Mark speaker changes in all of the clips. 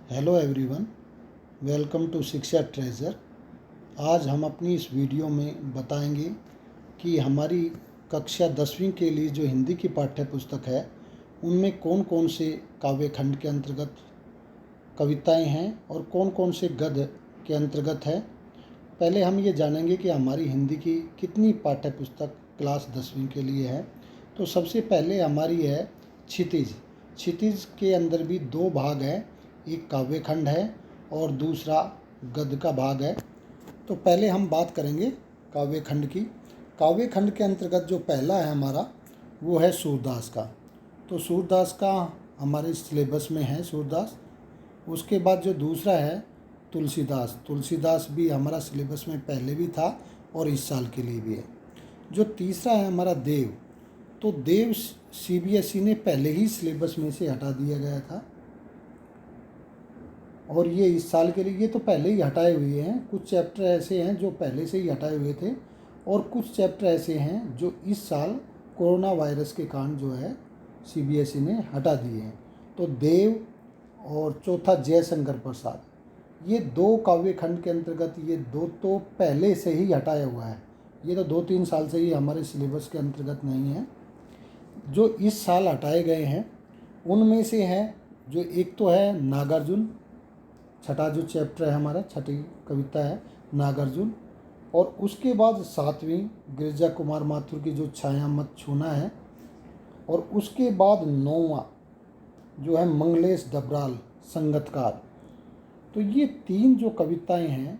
Speaker 1: Hello everyone, welcome to शिक्षा treasure. आज हम अपनी इस वीडियो में बताएंगे कि हमारी कक्षा 10वीं के लिए जो हिंदी की पाठ्य पुस्तक है उनमें कौन कौन से काव्य खंड के अंतर्गत कविताएं हैं और कौन कौन से गद्य के अंतर्गत है। पहले हम ये जानेंगे कि हमारी हिंदी की कितनी पाठ्य पुस्तक क्लास 10वीं के लिए है। तो सबसे पहले हमारी है क्षितिज। क्षितिज के अंदर भी दो भाग हैं, एक काव्य खंड है और दूसरा गद्य का भाग है। तो पहले हम बात करेंगे काव्य खंड की। काव्य खंड के अंतर्गत जो पहला है हमारा वो है सूरदास का। तो सूरदास का हमारे सिलेबस में है सूरदास। उसके बाद जो दूसरा है तुलसीदास। तुलसीदास भी हमारा सिलेबस में पहले भी था और इस साल के लिए भी है। जो तीसरा है हमारा देव। तो देव सीबीएसई ने पहले ही सिलेबस में से हटा दिया गया था और ये इस साल के लिए ये तो पहले ही हटाए हुए हैं। कुछ चैप्टर ऐसे हैं जो पहले से ही हटाए हुए थे और कुछ चैप्टर ऐसे हैं जो इस साल कोरोना वायरस के कारण जो है सीबीएसई ने हटा दिए हैं। तो देव और चौथा जयशंकर प्रसाद, ये दो काव्य खंड के अंतर्गत ये दो तो पहले से ही हटाया हुआ है। ये तो 2-3 साल से ही हमारे सिलेबस के अंतर्गत नहीं है। जो इस साल हटाए गए हैं उनमें से है जो एक तो है नागार्जुन। छठा जो चैप्टर है हमारा, छठी कविता है नागार्जुन। और उसके बाद 7वीं गिरिजा कुमार माथुर की जो छाया मत छूना है। और उसके बाद 9वां जो है मंगलेश डबराल संगतकार। तो ये 3 जो कविताएं हैं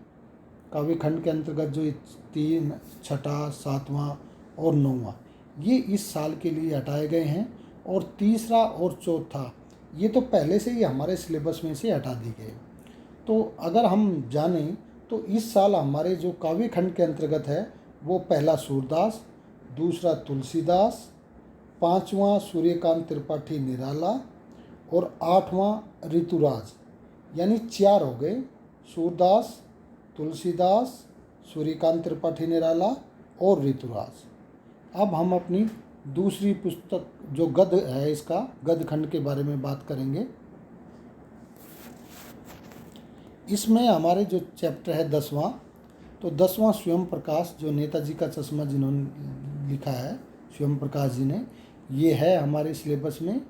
Speaker 1: काव्य खंड के अंतर्गत, जो ये 3 छठा 7वां और 9वां ये इस साल के लिए हटाए गए हैं। और तीसरा और चौथा ये तो पहले से ही हमारे सिलेबस में से हटा दी गए। तो अगर हम जानें तो इस साल हमारे जो काव्य खंड के अंतर्गत है वो पहला सूरदास, दूसरा तुलसीदास, 5वां सूर्यकांत त्रिपाठी निराला और 8वां ऋतुराज। यानी 4 हो गए, सूरदास, तुलसीदास, सूर्यकांत त्रिपाठी निराला और ऋतुराज। अब हम अपनी दूसरी पुस्तक जो गद्य है इसका गद्य खंड के बारे में बात करेंगे। इसमें हमारे जो चैप्टर है 10वां, तो 10वां स्वयं प्रकाश, जो नेताजी का चश्मा जिन्होंने लिखा है स्वयं प्रकाश जी ने, ये है हमारे सिलेबस में।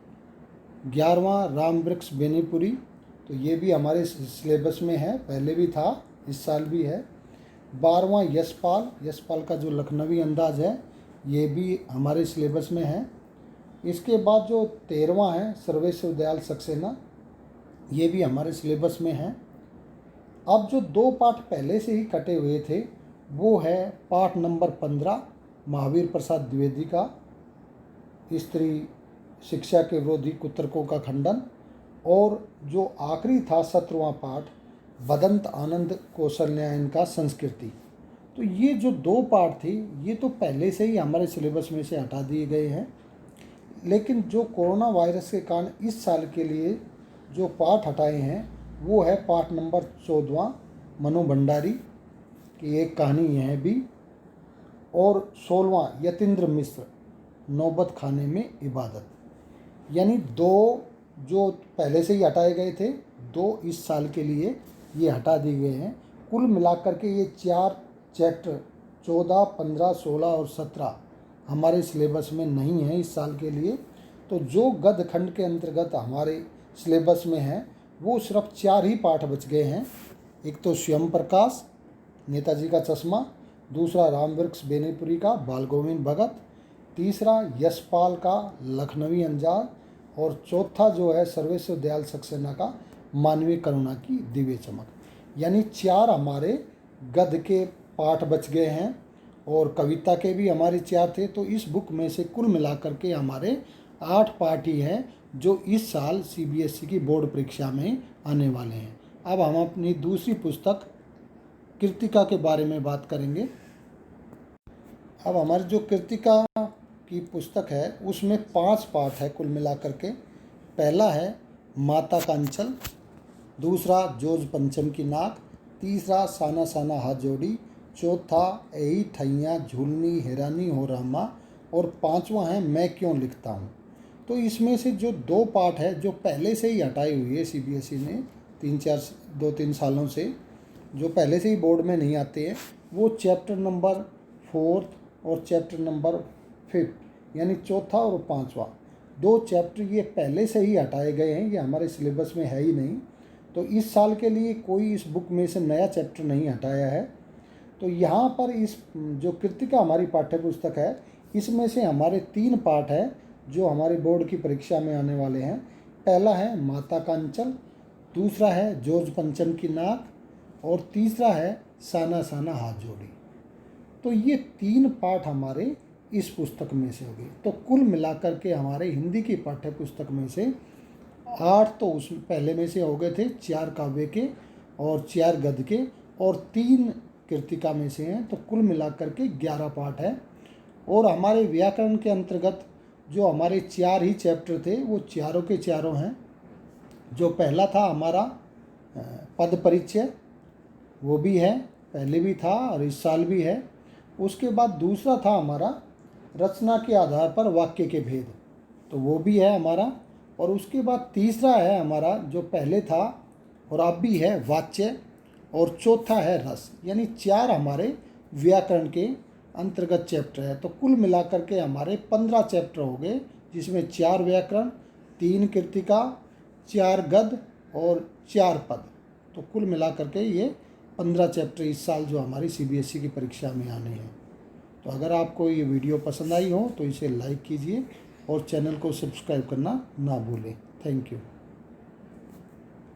Speaker 1: 11वां राम वृक्ष बेनीपुरी, तो ये भी हमारे सिलेबस में है, पहले भी था इस साल भी है। 12वां यशपाल, यशपाल का जो लखनवी अंदाज है ये भी हमारे सिलेबस में है। इसके बाद जो 13वां है सर्वेश्वर दयाल सक्सेना, ये भी हमारे सिलेबस में है। अब जो 2 पाठ पहले से ही कटे हुए थे वो है पाठ नंबर 15 महावीर प्रसाद द्विवेदी का स्त्री शिक्षा के विरोधी कुतर्कों का खंडन, और जो आखिरी था 17वां पाठ बदंत आनंद कौशल्यायन का संस्कृति। तो ये जो 2 पाठ थे ये तो पहले से ही हमारे सिलेबस में से हटा दिए गए हैं। लेकिन जो कोरोना वायरस के कारण इस साल के लिए जो पाठ हटाए हैं वो है पाठ नंबर 14 मनु भंडारी की एक कहानी यह भी, और 16वां यतीन्द्र मिश्र नौबत खाने में इबादत। यानी 2 जो पहले से ही हटाए गए थे, 2 इस साल के लिए ये हटा दिए गए हैं। कुल मिलाकर के ये 4 चैप्टर 14, 15, 16 और 17 हमारे सिलेबस में नहीं है इस साल के लिए। तो जो गद्य खंड के अंतर्गत हमारे सिलेबस में है वो सिर्फ 4 ही पाठ बच गए हैं। एक तो स्वयं प्रकाश नेताजी का चश्मा, दूसरा राम वृक्ष बेनीपुरी का बाल गोविंद भगत, तीसरा यशपाल का लखनवी अंदाज और चौथा जो है सर्वेश्वर दयाल सक्सेना का मानवीय करुणा की दिव्य चमक। यानी 4 हमारे गद्य के पाठ बच गए हैं और कविता के भी हमारे 4 थे। तो इस बुक में से कुल मिलाकर के हमारे 8 पाठ ही हैं जो इस साल सीबीएसई की बोर्ड परीक्षा में आने वाले हैं। अब हम अपनी दूसरी पुस्तक कृतिका के बारे में बात करेंगे। अब हमारी जो कृतिका की पुस्तक है उसमें 5 पाठ है कुल मिलाकर के। पहला है माता का अंचल, दूसरा जोज पंचम की नाक, तीसरा साना साना हाथ जोड़ी, चौथा एही ठैया झूलनी हैरानी हो रामा और 5वां है मैं क्यों लिखता हूँ। तो इसमें से जो 2 पाठ है जो पहले से ही हटाई हुई है सीबीएसई ने 2-3 सालों से, जो पहले से ही बोर्ड में नहीं आते हैं, वो चैप्टर नंबर 4 और चैप्टर नंबर 5 यानी चौथा और पांचवा 2 चैप्टर ये पहले से ही हटाए गए हैं, ये हमारे सिलेबस में है ही नहीं। तो इस साल के लिए कोई इस बुक में से नया चैप्टर नहीं हटाया है। तो यहाँ पर इस जो कृतिका हमारी पाठ्य पुस्तक है, इसमें से हमारे 3 पाठ है जो हमारे बोर्ड की परीक्षा में आने वाले हैं। पहला है माता का अंचल, दूसरा है जोज पंचम की नाक, और तीसरा है साना साना हाथ जोड़ी। तो ये 3 पाठ हमारे इस पुस्तक में से हो गए। तो कुल मिलाकर के हमारे हिंदी की पाठ्य पुस्तक में से 8 तो उस पहले में से हो गए थे, 4 काव्य के और 4 गद्य के और 3 कृतिका में से हैं। तो कुल मिलाकर के 11 पाठ है। और हमारे व्याकरण के अंतर्गत जो हमारे 4 ही चैप्टर थे वो चारों के चारों हैं। जो पहला था हमारा पद परिचय, वो भी है, पहले भी था और इस साल भी है। उसके बाद दूसरा था हमारा रचना के आधार पर वाक्य के भेद, तो वो भी है हमारा। और उसके बाद तीसरा है हमारा जो पहले था और अब भी है, वाच्य, और चौथा है रस। यानी 4 हमारे व्याकरण के अंतर्गत चैप्टर है। तो कुल मिलाकर के हमारे 15 चैप्टर हो गए, जिसमें 4 व्याकरण, 3 कृतिका, 4 गद्य और 4 पद। तो कुल मिलाकर के ये 15 चैप्टर इस साल जो हमारी CBSE की परीक्षा में आने हैं। तो अगर आपको ये वीडियो पसंद आई हो तो इसे लाइक कीजिए और चैनल को सब्सक्राइब करना ना भूलें। Thank you.